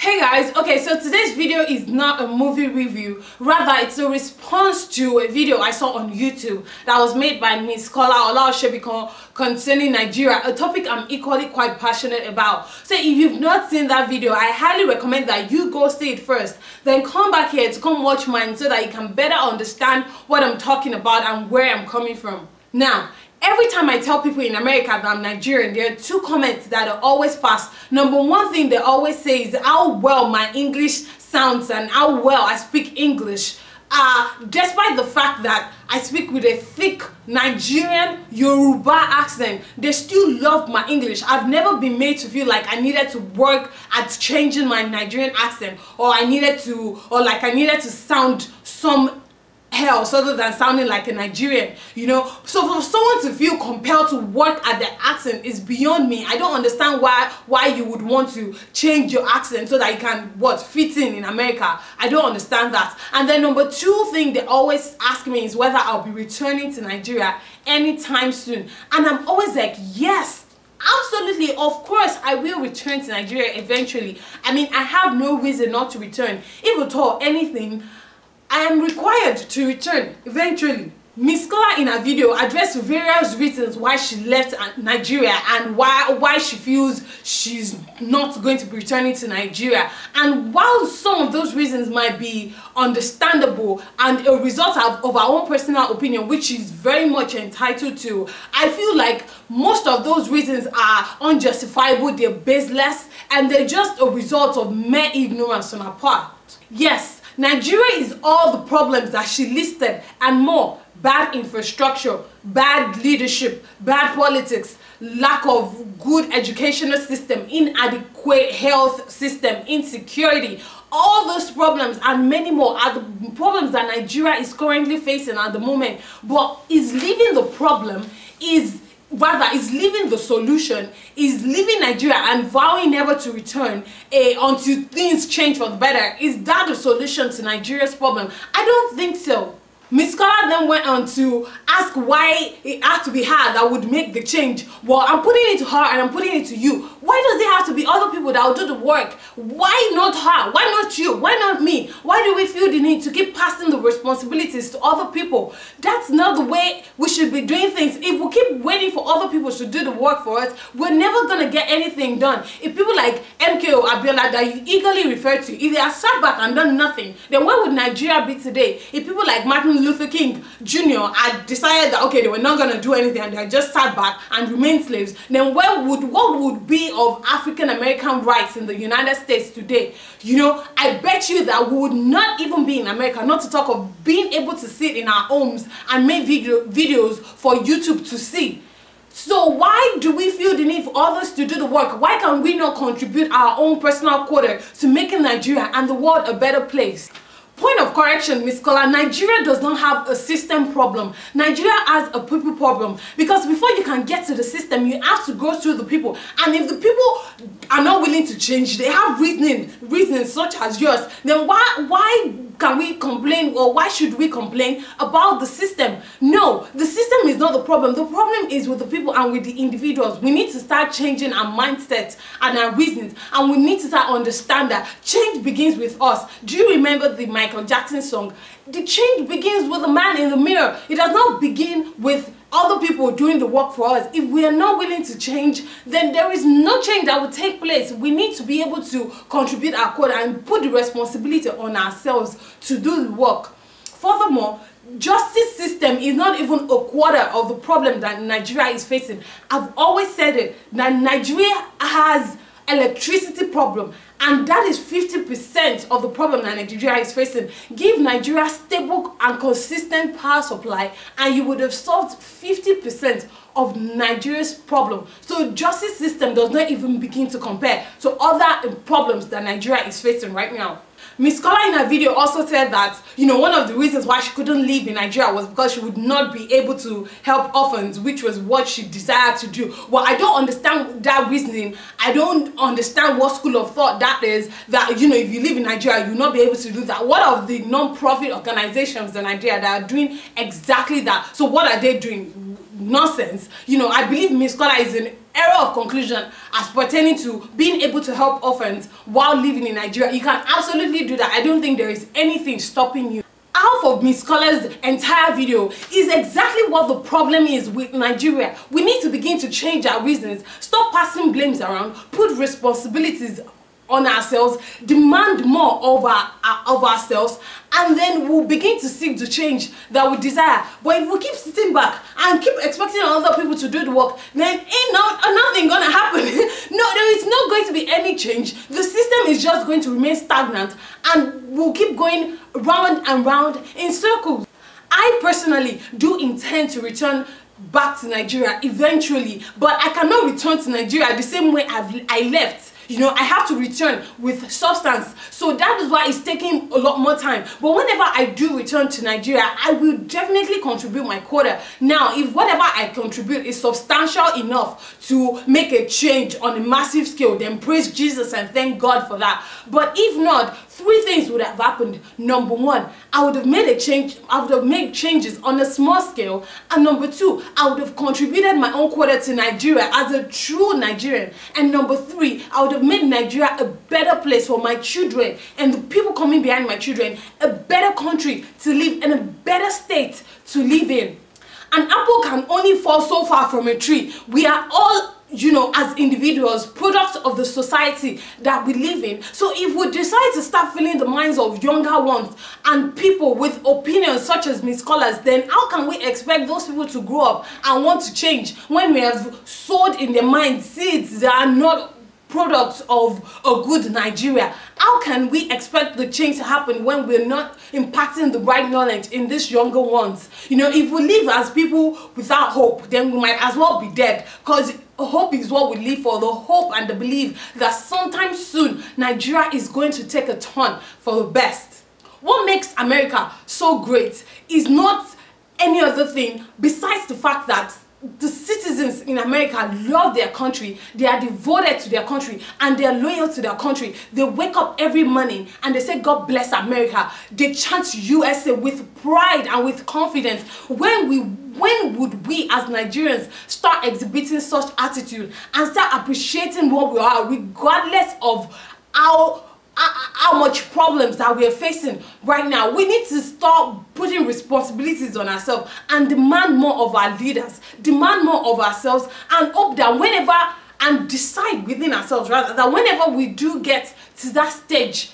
Hey guys, okay, so today's video is not a movie review, rather it's a response to a video I saw on YouTube that was made by Miss Kola concerning Nigeria, a topic I'm equally quite passionate about. So if you've not seen that video, I highly recommend that you go see it first, then come back here to come watch mine so that you can better understand what I'm talking about and where I'm coming from. Now, every time I tell people in America that I'm Nigerian, there are two comments that are always passed. Number one thing they always say is how well my English sounds and how well I speak English. Despite the fact that I speak with a thick Nigerian Yoruba accent, they still love my English. I've never been made to feel like I needed to work at changing my Nigerian accent, or I needed to sound some else other than sounding like a Nigerian, you know. So for someone to feel compelled to work at their accent is beyond me. I don't understand why you would want to change your accent so that you can fit in America. I don't understand that. And then number two thing they always ask me is whether I'll be returning to Nigeria anytime soon, and I'm always like, yes, absolutely, of course I will return to Nigeria eventually. I mean, I have no reason not to return. If at all anything, I am required to return eventually. Miss Kola in her video addressed various reasons why she left Nigeria and why she feels she's not going to be returning to Nigeria. And while some of those reasons might be understandable and a result of our own personal opinion, which she's very much entitled to, I feel like most of those reasons are unjustifiable, they're baseless, and they're just a result of mere ignorance on her part. Yes, Nigeria is all the problems that she listed and more. Bad infrastructure, bad leadership, bad politics, lack of good educational system, inadequate health system, insecurity. All those problems and many more are the problems that Nigeria is currently facing at the moment. But is leaving the problem, is leaving the solution, is leaving Nigeria and vowing never to return until things change for the better. Is that the solution to Nigeria's problem? I don't think so. Miss Kola then went on to ask why it had to be her that would make the change. Well, I'm putting it to her and I'm putting it to you. Why does it have to be other people that will do the work? Why not her? Why not you? Why not me? Why do we feel the need to keep passing the responsibilities to other people? That's not the way we should be doing things. If we keep waiting for other people to do the work for us, we're never going to get anything done. If people like MKO Abiola that you eagerly refer to, if they are sat back and done nothing, then where would Nigeria be today? If people like Martin Luther King Jr. had decided that okay, they were not going to do anything and they just sat back and remained slaves, then what would be of African American rights in the United States today? You know, I bet you that we would not even be in America, not to talk of being able to sit in our homes and make videos for YouTube to see. So why do we feel the need for others to do the work? Why can we not contribute our own personal quota to making Nigeria and the world a better place? Point of correction, Miss Kola, Nigeria does not have a system problem. Nigeria has a people problem, because before you can get to the system, you have to go through the people. And if the people are not willing to change, they have reasons such as yours, then why can we complain, or why should we complain about the system? No, the system is not the problem. The problem is with the people and with the individuals. We need to start changing our mindset and our reasons, and we need to start understand that change begins with us. Do you remember the Michael Jackson song? The change begins with the man in the mirror. It does not begin with other people doing the work for us. If we are not willing to change, then there is no change that will take place. We need to be able to contribute our quota and put the responsibility on ourselves to do the work. Furthermore, justice system is not even a quarter of the problem that Nigeria is facing. I've always said it, that Nigeria has electricity problem, and that is 50% of the problem that Nigeria is facing. Give Nigeria stable and consistent power supply and you would have solved 50% of Nigeria's problem. So justice system does not even begin to compare to other problems that Nigeria is facing right now. Miss Kola in her video also said that, you know, one of the reasons why she couldn't live in Nigeria was because she would not be able to help orphans, which was what she desired to do. Well, I don't understand that reasoning. I don't understand what school of thought that is, that, you know, if you live in Nigeria, you'll not be able to do that. What of the non-profit organizations in Nigeria that are doing exactly that? So what are they doing? Nonsense. You know, I believe Miss Kola is error of conclusion as pertaining to being able to help orphans while living in Nigeria, you can absolutely do that. I don't think there is anything stopping you. Half of Miss Scholar's entire video is exactly what the problem is with Nigeria. We need to begin to change our reasons, stop passing blames around, put responsibilities on ourselves, demand more of ourselves, and then we'll begin to seek the change that we desire. But if we keep sitting back and keep expecting other people to do the work, then nothing gonna happen. No, there is not going to be any change. The system is just going to remain stagnant, and we'll keep going round and round in circles. I personally do intend to return back to Nigeria eventually, but I cannot return to Nigeria the same way I left. You know, I have to return with substance. So that is why it's taking a lot more time. But whenever I do return to Nigeria, I will definitely contribute my quota. Now, if whatever I contribute is substantial enough to make a change on a massive scale, then praise Jesus and thank God for that. But if not, three things would have happened. Number one, I would have made a change. I would have made changes on a small scale. And number two, I would have contributed my own quota to Nigeria as a true Nigerian. And number three, I would have made Nigeria a better place for my children and the people coming behind my children, a better country to live in, a better state to live in. An apple can only fall so far from a tree. We are all, you know, as individuals, products of the society that we live in. So if we decide to start filling the minds of younger ones and people with opinions such as Miss Scholars, then how can we expect those people to grow up and want to change when we have sowed in their minds seeds that are not products of a good Nigeria? How can we expect the change to happen when we're not impacting the right knowledge in these younger ones? You know, if we live as people without hope, then we might as well be dead, because hope is what we live for, the hope and the belief that sometime soon Nigeria is going to take a turn for the best. What makes America so great is not any other thing besides the fact that the citizens in America love their country, they are devoted to their country, and they are loyal to their country. They wake up every morning and they say, God bless America. They chant USA with pride and with confidence. When would we as Nigerians start exhibiting such attitude and start appreciating what we are, regardless of how much problems that we are facing right now? We need to start putting responsibilities on ourselves and demand more of our leaders, demand more of ourselves, and hope that and decide within ourselves rather, that whenever we do get to that stage,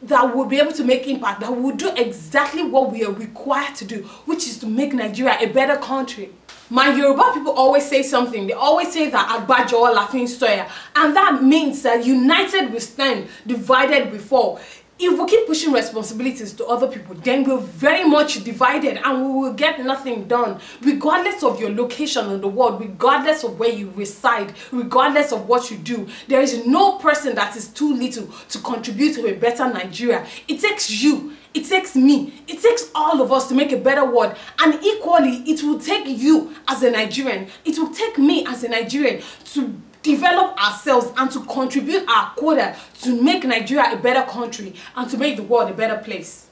that we'll be able to make impact, that we'll do exactly what we are required to do, which is to make Nigeria a better country. My Yoruba people always say something. They always say that Agbajo Lafin Stoya, and that means that united we stand, divided we fall. If we keep pushing responsibilities to other people, then we're very much divided and we will get nothing done, regardless of your location in the world, regardless of where you reside, regardless of what you do. There is no person that is too little to contribute to a better Nigeria. It takes you, it takes me, it takes all of us to make a better world. And equally, it will take you as a Nigerian, it will take me as a Nigerian to develop ourselves and to contribute our quota to make Nigeria a better country and to make the world a better place.